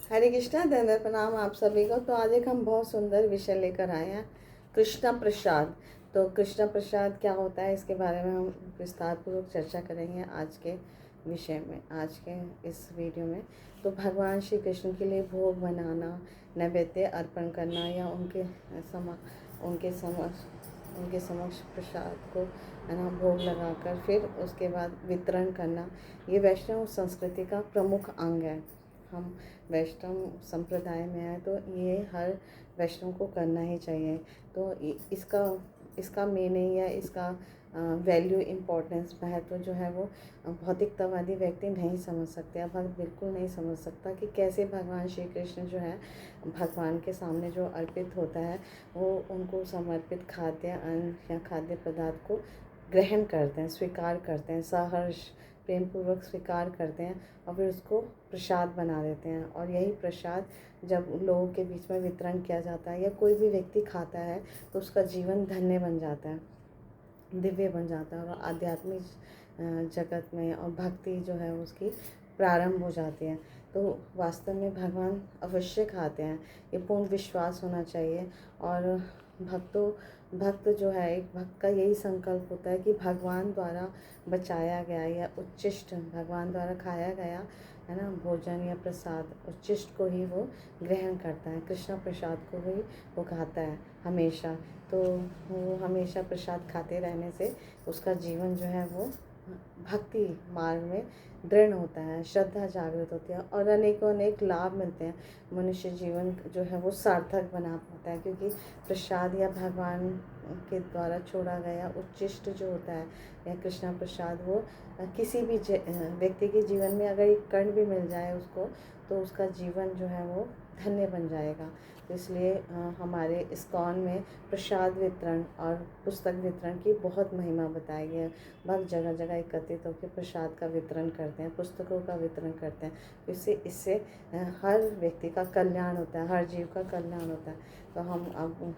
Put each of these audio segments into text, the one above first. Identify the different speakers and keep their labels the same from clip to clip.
Speaker 1: हरे कृष्णा, धन्य प्रणाम आप सभी को। तो आज एक हम बहुत सुंदर विषय लेकर आए हैं, कृष्णा प्रसाद। तो कृष्णा प्रसाद क्या होता है, इसके बारे में हम विस्तार पूर्वक चर्चा करेंगे आज के विषय में, आज के इस वीडियो में। तो भगवान श्री कृष्ण के लिए भोग बनाना, नैवेद्य अर्पण करना या उनके समक्ष प्रसाद को भोग लगाकर फिर उसके बाद वितरण करना, ये वैष्णव संस्कृति का प्रमुख अंग है। हम वैष्णव संप्रदाय में हैं तो ये हर वैष्णव को करना ही चाहिए। तो इसका मीनिंग या इसका वैल्यू, इम्पोर्टेंस, महत्व जो है वो भौतिकतावादी व्यक्ति नहीं समझ सकते। अब भक्त बिल्कुल नहीं समझ सकता कि कैसे भगवान श्री कृष्ण जो है भगवान के सामने जो अर्पित होता है वो उनको समर्पित खाद्य अन्न या खाद्य पदार्थ को ग्रहण करते हैं, स्वीकार करते हैं, सहर्ष प्रेम पूर्वक स्वीकार करते हैं और फिर उसको प्रसाद बना देते हैं। और यही प्रसाद जब लोगों के बीच में वितरण किया जाता है या कोई भी व्यक्ति खाता है तो उसका जीवन धन्य बन जाता है, दिव्य बन जाता है और आध्यात्मिक जगत में और भक्ति जो है उसकी प्रारंभ हो जाती है। तो वास्तव में भगवान अवश्य खाते हैं, ये पूर्ण विश्वास होना चाहिए। और भक्त जो है, एक भक्त का यही संकल्प होता है कि भगवान द्वारा बचाया गया या उच्चिष्ट भगवान द्वारा खाया गया है ना भोजन या प्रसाद, उच्चिष्ट को ही वो ग्रहण करता है, कृष्ण प्रसाद को ही वो खाता है हमेशा। तो वो हमेशा प्रसाद खाते रहने से उसका जीवन जो है वो भक्ति मार्ग में दृढ़ होता है, श्रद्धा जागृत होती है और अनेकों अनेक लाभ मिलते हैं। मनुष्य जीवन जो है वो सार्थक बना पाता है, क्योंकि प्रसाद या भगवान के द्वारा छोड़ा गया उच्चिष्ट जो होता है या कृष्णा प्रसाद, वो किसी भी व्यक्ति के जीवन में अगर एक कण भी मिल जाए उसको, तो उसका जीवन जो है वो धन्य बन जाएगा। तो इसलिए हमारे इस्कॉन में प्रसाद वितरण और पुस्तक वितरण की बहुत महिमा बताई गई है। भक्त जगह जगह एकत्रित होकर प्रसाद का वितरण करते हैं, पुस्तकों का वितरण करते हैं। तो इससे हर व्यक्ति का कल्याण होता है, हर जीव का कल्याण होता है। तो हम अब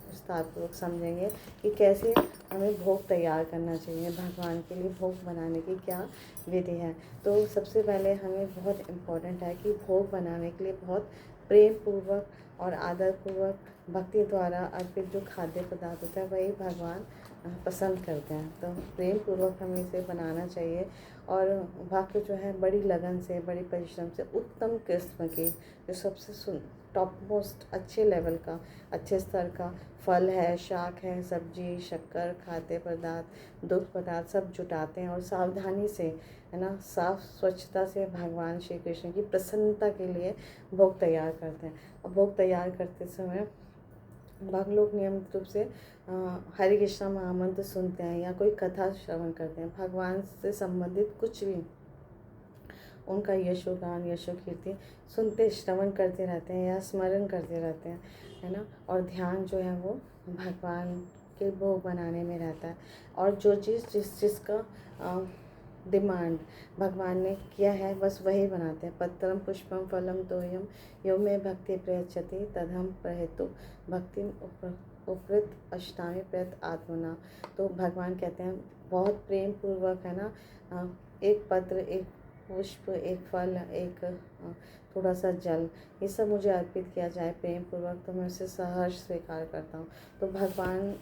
Speaker 1: विस्तारपूर्वक समझेंगे कि कैसे हमें भोग तैयार करना चाहिए, भगवान के लिए भोग बनाने की क्या विधि है। तो सबसे पहले हमें बहुत इम्पोर्टेंट है कि भोग बनाने के लिए बहुत प्रेम पूर्वक और आदर पूर्वक भक्ति द्वारा अर्पित जो खाद्य पदार्थ होता है वही भगवान पसंद करते हैं। तो प्रेम पूर्वक हमें इसे बनाना चाहिए। और भक्त जो है बड़ी लगन से, बड़ी परिश्रम से उत्तम किस्म की जो सबसे टॉप मोस्ट अच्छे लेवल का, अच्छे स्तर का फल है, शाक है, सब्जी, शक्कर, खाद्य पदार्थ, दुग्ध पदार्थ सब जुटाते हैं और सावधानी से, है ना, साफ स्वच्छता से भगवान श्री कृष्ण की प्रसन्नता के लिए भोग तैयार करते हैं। और भोग तैयार करते समय भक्त लोग नियमित रूप से हरे कृष्णा महामंत्र सुनते हैं या कोई कथा श्रवण करते हैं। भगवान से संबंधित कुछ भी उनका यशोगान, यशो कीर्ति सुनते, श्रवण करते रहते हैं या स्मरण करते रहते हैं, है ना। और ध्यान जो है वो भगवान के भोग बनाने में रहता है। और जो चीज़ जिसका डिमांड भगवान ने किया है बस वही बनाते हैं। पत्रम पुष्पम फलम तोयम यो में भक्ति प्रयच्छति तदहम प्रहेतु भक्ति उपृत अष्टामी प्रयत आत्मना। तो भगवान कहते हैं बहुत प्रेम पूर्वक, है ना, एक पत्र, एक पुष्प, एक फल, एक थोड़ा सा जल, ये सब मुझे अर्पित किया जाए प्रेम पूर्वक तो मैं उसे सहर्ष स्वीकार करता हूँ। तो भगवान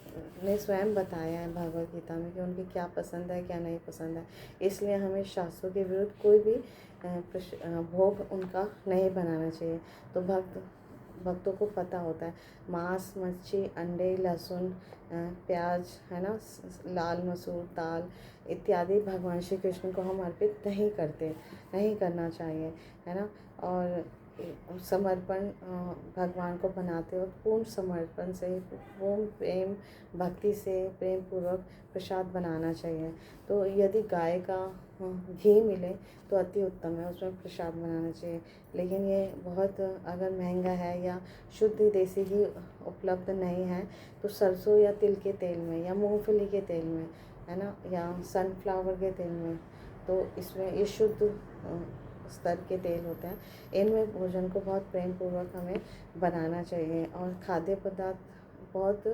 Speaker 1: ने स्वयं बताया है भगवद गीता में कि उनकी क्या पसंद है, क्या नहीं पसंद है। इसलिए हमें शास्त्रों के विरुद्ध कोई भी भोग उनका नहीं बनाना चाहिए। तो भक्तों को पता होता है मांस, मच्छी, अंडे, लहसुन, प्याज, है ना, लाल मसूर, दाल इत्यादि भगवान श्री कृष्ण को हम अर्पित नहीं करते, नहीं करना चाहिए, है ना। और समर्पण भगवान को बनाते वक्त पूर्ण समर्पण से, पूर्ण प्रेम भक्ति से, प्रेम पूर्वक प्रसाद बनाना चाहिए। तो यदि गाय का घी मिले तो अति उत्तम है, उसमें प्रसाद बनाना चाहिए। लेकिन ये बहुत अगर महंगा है या शुद्ध देसी घी उपलब्ध नहीं है तो सरसों या तिल के तेल में या मूंगफली के तेल में, है ना, या सनफ्लावर के तेल में, तो इसमें ये शुद्ध स्तर के तेल होते हैं, इनमें भोजन को बहुत प्रेम पूर्वक हमें बनाना चाहिए। और खाद्य पदार्थ बहुत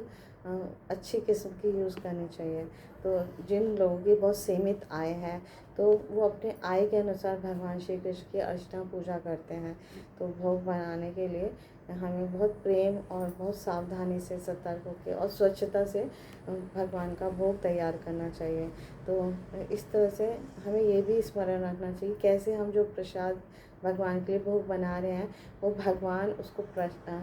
Speaker 1: अच्छी किस्म की यूज़ करनी चाहिए। तो जिन लोगों की बहुत सीमित आय है, तो वो अपने आय के अनुसार भगवान श्री कृष्ण की अर्चना पूजा करते हैं। तो भोग बनाने के लिए हमें बहुत प्रेम और बहुत सावधानी से, सतर्क होकर और स्वच्छता से भगवान का भोग तैयार करना चाहिए। तो इस तरह से हमें ये भी स्मरण रखना चाहिए कैसे हम जो प्रसाद भगवान के लिए भोग बना रहे हैं, वो भगवान उसको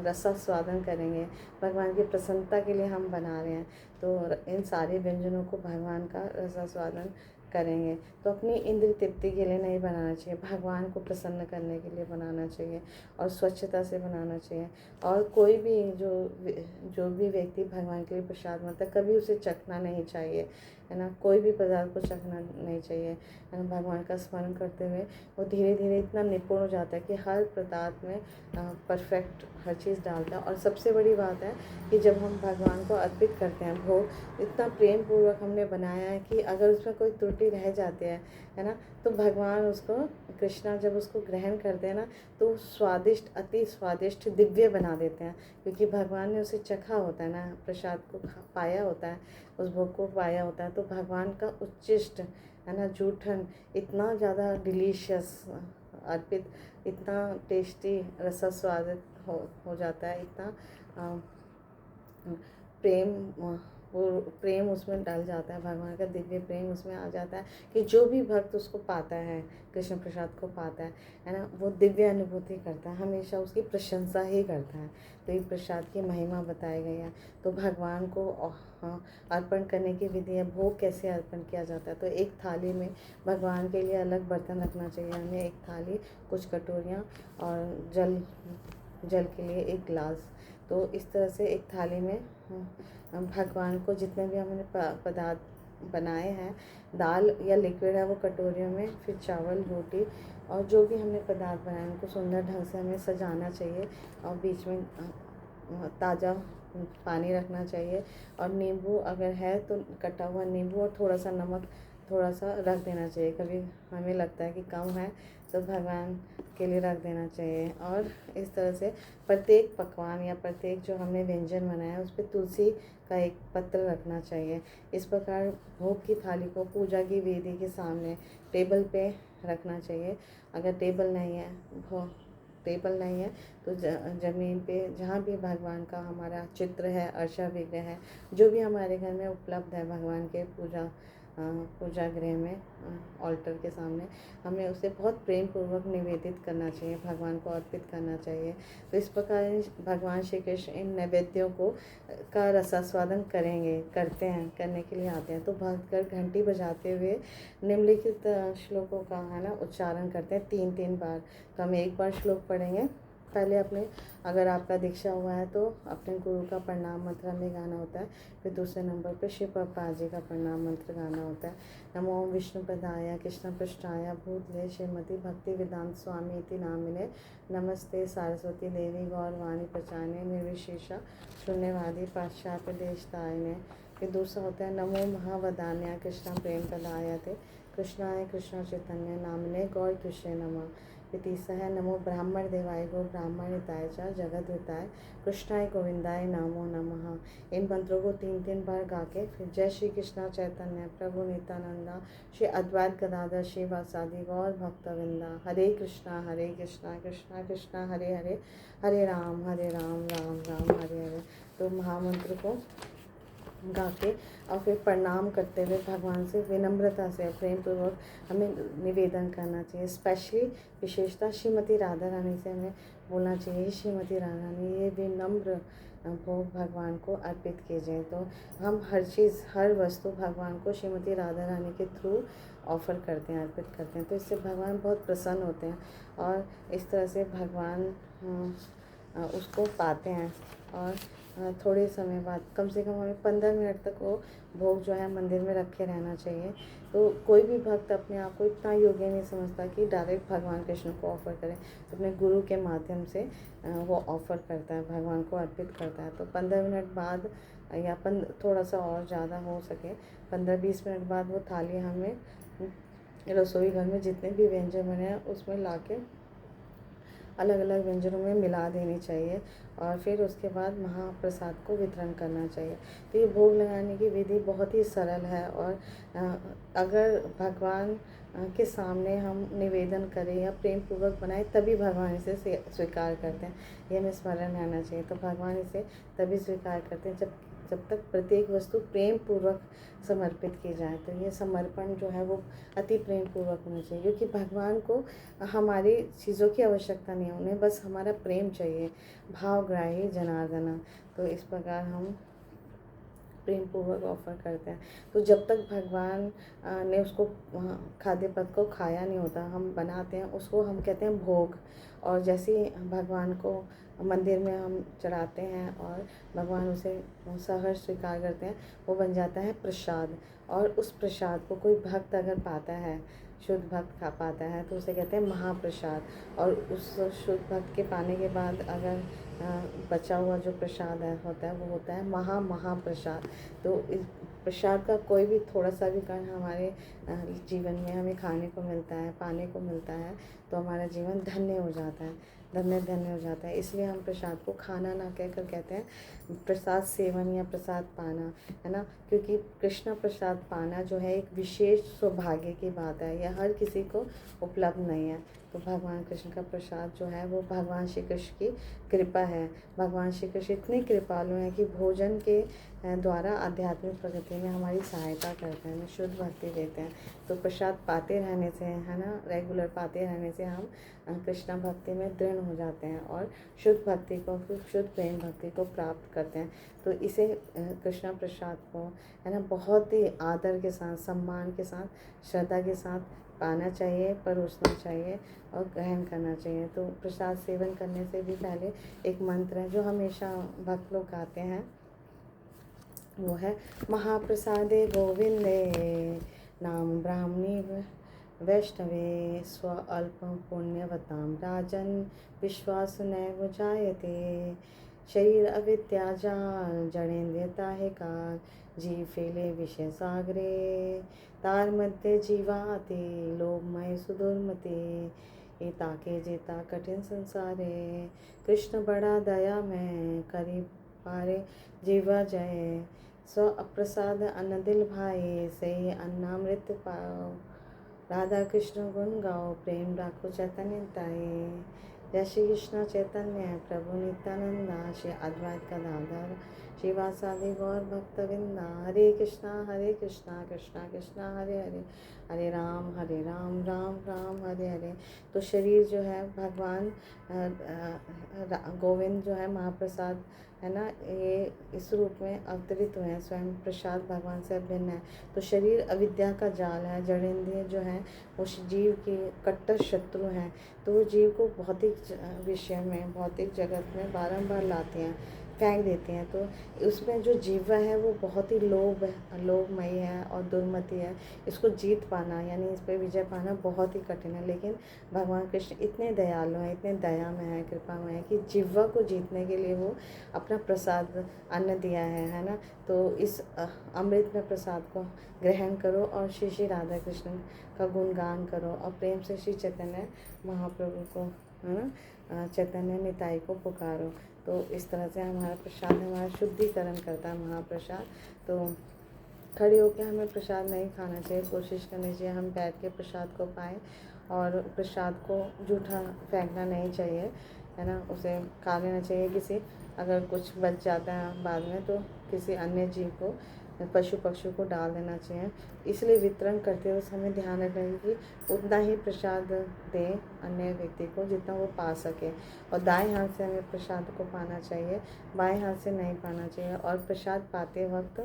Speaker 1: रसास्वादन करेंगे। भगवान की प्रसन्नता के लिए हम बना रहे हैं, तो इन सारे व्यंजनों को भगवान का रसास्वादन करेंगे। तो अपनी इंद्रिय तृप्ति के लिए नहीं बनाना चाहिए, भगवान को प्रसन्न करने के लिए बनाना चाहिए और स्वच्छता से बनाना चाहिए। और कोई भी जो भी व्यक्ति भगवान के लिए प्रसाद बनाता है, कभी उसे चखना नहीं चाहिए, है ना। कोई भी पदार्थ को चखना नहीं चाहिए, है ना। भगवान का स्मरण करते हुए वो धीरे धीरे इतना निपुण हो जाता है कि हर पदार्थ में परफेक्ट हर चीज़ डालता है। और सबसे बड़ी बात है कि जब हम भगवान को अर्पित करते हैं भोग, इतना प्रेम पूर्वक हमने बनाया है कि अगर उसमें कोई त्रुटि रह जाती है ना, तो भगवान उसको, कृष्णा जब उसको ग्रहण करते हैं ना, तो स्वादिष्ट, अति स्वादिष्ट, दिव्य बना देते हैं। क्योंकि भगवान ने उसे चखा होता है ना, प्रसाद को पाया होता है, उस भोग को पाया होता है। तो भगवान का उच्चिष्ट, है ना, जूठन इतना ज़्यादा डिलीशियस अर्पित, इतना टेस्टी रसास्वादित हो जाता है, इतना प्रेम, वो प्रेम उसमें डल जाता है, भगवान का दिव्य प्रेम उसमें आ जाता है कि जो भी भक्त उसको पाता है, कृष्ण प्रसाद को पाता है ना, वो दिव्य अनुभूति करता है, हमेशा उसकी प्रशंसा ही करता है। तो ये प्रसाद की महिमा बताई गई है। तो भगवान को अर्पण करने की विधि है, भोग कैसे अर्पण किया जाता है। तो एक थाली में भगवान के लिए अलग बर्तन रखना चाहिए हमें, एक थाली, कुछ कटोरियाँ और जल के लिए एक गिलास। तो इस तरह से एक थाली में भगवान को जितने भी हमने पदार्थ बनाए हैं, दाल या लिक्विड है वो कटोरियों में, फिर चावल, रोटी और जो भी हमने पदार्थ बनाए उनको सुंदर ढंग से हमें सजाना चाहिए। और बीच में ताज़ा पानी रखना चाहिए और नींबू अगर है तो कटा हुआ नींबू और थोड़ा सा नमक थोड़ा सा रख देना चाहिए। कभी हमें लगता है कि कम है तो भगवान के लिए रख देना चाहिए। और इस तरह से प्रत्येक पकवान या प्रत्येक जो हमने व्यंजन बनाया है उस पर तुलसी का एक पत्र रखना चाहिए। इस प्रकार भोग की थाली को पूजा की वेदी के सामने टेबल पे रखना चाहिए। अगर टेबल नहीं है तो ज़मीन पे जहाँ भी भगवान का हमारा चित्र है, अर्चा विग्रह है, जो भी हमारे घर में उपलब्ध है भगवान के पूजा गृह में, ऑल्टर के सामने, हमें उसे बहुत प्रेम पूर्वक निवेदित करना चाहिए, भगवान को अर्पित करना चाहिए। तो इस प्रकार भगवान श्री कृष्ण इन नैवेद्यों का रसास्वादन करने के लिए आते हैं। तो भक्तगण घंटी बजाते हुए निम्नलिखित श्लोकों का, है ना, उच्चारण करते हैं 3-3 बार। तो हम एक बार श्लोक पढ़ेंगे। पहले अगर आपका दीक्षा हुआ है तो अपने गुरु का प्रणाम मंत्र हमें गाना होता है। फिर दूसरे नंबर पे शिव प्रभुपाद जी का प्रणाम मंत्र गाना होता है। नमो विष्णु पदाय कृष्ण पृष्ठाय भूतले श्रीमती भक्ति वेदांत स्वामी इति नामिने नमस्ते सारस्वती देवी गौरवाणी प्रचारणे निर्विशेषा शून्यवादी पाश्चात्य देशतायने। फिर दूसरा होता है नमो महावदान्या कृष्ण प्रेम प्रदायते कृष्णाय कृष्ण चैतन्य नामिने गौर कृष्ण नमः। फिर तीसरा है नमो ब्राह्मण देवाय गो ब्राह्मण हिताय च जगत हिताय कृष्णाय गोविंदाय नमो नमः। इन मंत्रों को 3-3 बार गा के फिर जय श्री कृष्णा चैतन्य प्रभु नित्यानंदा श्री अद्वैत गदाधर श्रीवासादि गौर भक्तवृंदा। हरे कृष्णा कृष्णा कृष्णा हरे हरे, हरे राम राम राम हरे हरे। तो महामंत्र को गा के और फिर प्रणाम करते हुए भगवान से विनम्रता से प्रेम पूर्वक हमें निवेदन करना चाहिए। स्पेशली विशेषता श्रीमती राधा रानी से हमें बोलना चाहिए, श्रीमती राधा रानी ये विनम्र भोग भगवान को अर्पित कीजिए। तो हम हर वस्तु भगवान को श्रीमती राधा रानी के थ्रू ऑफ़र करते हैं, अर्पित करते हैं। तो इससे भगवान बहुत प्रसन्न होते हैं और इस तरह से भगवान उसको पाते हैं। और थोड़े समय बाद कम से कम हमें 15 मिनट तक वो भोग जो है मंदिर में रखे रहना चाहिए। तो कोई भी भक्त अपने आप को इतना योग्य नहीं समझता कि डायरेक्ट भगवान कृष्ण को ऑफ़र करे, तो अपने गुरु के माध्यम से वो ऑफ़र करता है, भगवान को अर्पित करता है। तो 15 मिनट बाद या थोड़ा सा और ज़्यादा हो सके 15-20 मिनट बाद वो थाली हमें रसोई घर में जितने भी व्यंजन बने हैं उसमें ला के अलग अलग व्यंजनों में मिला देनी चाहिए और फिर उसके बाद महाप्रसाद को वितरण करना चाहिए। तो ये भोग लगाने की विधि बहुत ही सरल है और अगर भगवान के सामने हम निवेदन करें या प्रेम पूर्वक बनाएं तभी भगवान इसे स्वीकार करते हैं। ये हमें स्मरण रहना चाहिए। तो भगवान इसे तभी स्वीकार करते हैं जब तक प्रत्येक वस्तु प्रेम पूर्वक समर्पित की जाए। तो ये समर्पण जो है वो अति प्रेम पूर्वक होना चाहिए, क्योंकि भगवान को हमारी चीज़ों की आवश्यकता नहीं है, उन्हें बस हमारा प्रेम चाहिए। भावग्राही जनार्दना। तो इस प्रकार हम प्रेम पूर्वक ऑफर करते हैं। तो जब तक भगवान ने उसको खाद्य पदार्थ को खाया नहीं होता, हम बनाते हैं उसको, हम कहते हैं भोग। और जैसे ही भगवान को मंदिर में हम चढ़ाते हैं और भगवान उसे सहर्ष स्वीकार करते हैं, वो बन जाता है प्रसाद। और उस प्रसाद को कोई भक्त अगर पाता है, शुद्ध भक्त खा पाता है, तो उसे कहते हैं महाप्रसाद। और उस शुद्ध भक्त के पाने के बाद अगर बचा हुआ जो प्रसाद होता है वो होता है महाप्रसाद। तो इस प्रसाद का कोई भी थोड़ा सा भी कण हमारे जीवन में हमें खाने को मिलता है, पाने को मिलता है, तो हमारा जीवन धन्य हो जाता है, धन्य हो जाता है। इसलिए हम प्रसाद को खाना ना कहकर कहते हैं प्रसाद सेवन या प्रसाद पाना, है ना। क्योंकि कृष्ण प्रसाद पाना जो है एक विशेष सौभाग्य की बात है, यह हर किसी को उपलब्ध नहीं है। तो भगवान कृष्ण का प्रसाद जो है वो भगवान श्री कृष्ण की कृपा है। भगवान श्री कृष्ण इतने कृपालु हैं कि भोजन के द्वारा आध्यात्मिक प्रगति में हमारी सहायता करते हैं, हमें शुद्ध भक्ति देते हैं। तो प्रसाद पाते रहने से, है ना, रेगुलर पाते रहने से हम कृष्ण भक्ति में दृढ़ हो जाते हैं और शुद्ध भक्ति को, शुद्ध प्रेम भक्ति को प्राप्त करते हैं। तो इसे कृष्ण प्रसाद को, है ना, बहुत ही आदर के साथ, सम्मान के साथ, श्रद्धा के साथ पाना चाहिए, परोसना चाहिए और ग्रहण करना चाहिए। तो प्रसाद सेवन करने से भी पहले एक मंत्र है जो हमेशा भक्त लोग गाते हैं, वो है महाप्रसादे गोविंदे नाम ब्राह्मणी वैष्णवे स्व अल्पं पुण्यवतां राजन विश्वास नैव जायते। शरीर अविद्या जाल जड़ेन्द्रियता है काल जीव फेले विषय सागरे। तार मध्य जीवाते लोभमय सुदुर्मते ताके जेता कठिन संसारे। कृष्ण बड़ा दया में करी पारे जीवा जय। स्व अप्रसाद अन्न दिल भाई से अन्नामृत पाओ। राधा कृष्ण गुण गाओ प्रेम राखो चैतन्य ताए। जय श्री कृष्ण चैतन्य प्रभु नित्यानंदा श्री अद्वैत गदाधर श्रीवासादि गौर भक्तवृंदा। हरे कृष्णा कृष्णा कृष्णा हरे हरे, हरे राम राम राम हरे हरे। तो शरीर जो है भगवान गोविंद जो है महाप्रसाद, है ना, ये इस रूप में अवतरित हुए हैं। स्वयं प्रसाद भगवान से अभिन्न है। तो शरीर अविद्या का जाल है, जड़ेंद्रिय जो है वो जीव की कट्टर शत्रु हैं। तो वो जीव को भौतिक विषय में, भौतिक जगत में बारंबार लाते हैं, फेंक देते हैं। तो उसमें जो जीवा है वो बहुत ही लोभमयी है और दुर्मति है। इसको जीत पाना, यानी इस पर विजय पाना बहुत ही कठिन है। लेकिन भगवान कृष्ण इतने दयालु हैं, इतने दया में है, कृपा में है कि जीवा को जीतने के लिए वो अपना प्रसाद अन्न दिया है ना। तो इस अमृत में प्रसाद को ग्रहण करो और श्री श्री राधा कृष्ण का गुणगान करो और प्रेम से श्री चैतन्य महाप्रभु को, है ना, चैतन्य निताई को पुकारो। तो इस तरह से हमारा प्रसाद हमारा शुद्धिकरण करता है महाप्रसाद। तो खड़े होकर हमें प्रसाद नहीं खाना चाहिए, कोशिश करनी चाहिए हम बैठ के प्रसाद को पाएँ और प्रसाद को जूठा फेंकना नहीं चाहिए, है ना, उसे खा लेना चाहिए। किसी अगर कुछ बच जाता है बाद में तो किसी अन्य जीव को, पशु पक्षी को डाल देना चाहिए। इसलिए वितरण करते हुए हमें ध्यान रखना है कि उतना ही प्रसाद दें अन्य व्यक्ति को जितना वो पा सके। और दाएं हाथ से हमें प्रसाद को पाना चाहिए, बाएं हाथ से नहीं पाना चाहिए। और प्रसाद पाते वक्त,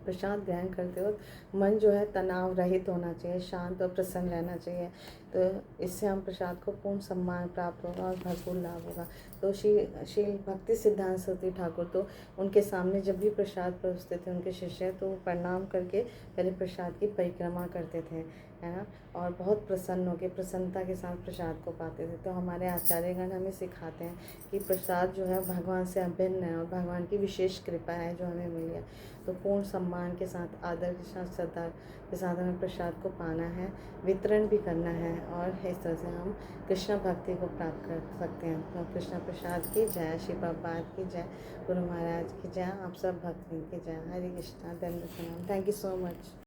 Speaker 1: प्रसाद ग्रहण करते वक्त मन जो है तनाव रहित होना चाहिए, शांत और प्रसन्न रहना चाहिए। तो इससे हम प्रसाद को पूर्ण सम्मान प्राप्त होगा और भरपूर लाभ होगा। तो श्री भक्ति सिद्धांत सरस्वती ठाकुर, तो उनके सामने जब भी प्रसाद परोसते थे उनके शिष्य, तो प्रणाम करके पहले प्रसाद की परिक्रमा करते थे, है ना। और बहुत प्रसन्न होकर प्रसन्नता के साथ प्रसाद को पाते थे। तो हमारे आचार्यगण हमें सिखाते हैं कि प्रसाद जो है भगवान से अभिन्न है और भगवान की विशेष कृपा है जो हमें मिली है। तो पूर्ण सम्मान के साथ, आदर के साथ, श्रद्धा के साथ हमें प्रसाद को पाना है, वितरण भी करना है, और इस तरह से हम कृष्ण भक्ति को प्राप्त कर सकते हैं। तो कृष्ण प्रसाद की जय, श्री प्रभुपाद की जय, गुरु महाराज की जय, आप सब भक्तों की जय। हरे कृष्णा, धन्यवाद। Thank you so much.